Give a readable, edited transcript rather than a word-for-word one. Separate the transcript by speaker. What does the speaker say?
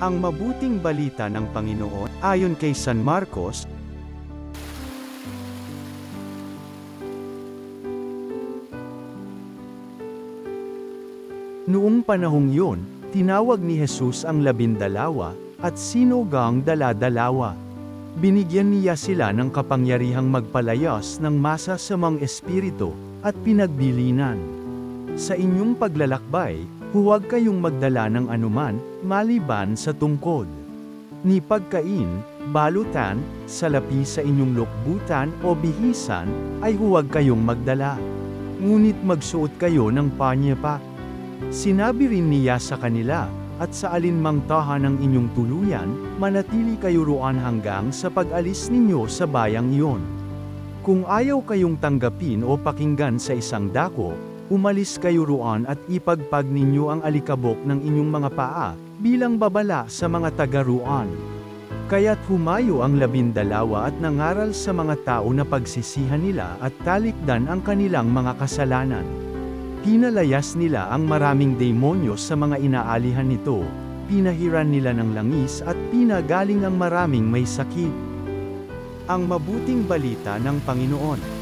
Speaker 1: Ang mabuting balita ng Panginoon, ayon kay San Marcos, noong panahong yun, tinawag ni Jesus ang 12 at sinugang dala-dalawa. Binigyan niya sila ng kapangyarihang magpalayas ng masasamang espiritu, at pinagbilinan. Sa inyong paglalakbay, huwag kayong magdala ng anuman, maliban sa tungkod ni pagkain, balutan, salapi sa inyong lukbutan o bihisan, ay huwag kayong magdala. Ngunit magsuot kayo ng panyepak. Sinabi rin niya sa kanila, at sa alinmang tahanan ng inyong tuluyan, manatili kayo roon hanggang sa pag-alis ninyo sa bayang iyon. Kung ayaw kayong tanggapin o pakinggan sa isang dako, umalis kayo roon at ipagpag ninyo ang alikabok ng inyong mga paa, bilang babala sa mga taga-roon. Kaya't humayo ang 12 at nangaral sa mga tao na pagsisihan nila at talikdan ang kanilang mga kasalanan. Pinalayas nila ang maraming demonyo sa mga inaalihan nito, pinahiran nila ng langis at pinagaling ang maraming may sakit. Ang mabuting balita ng Panginoon.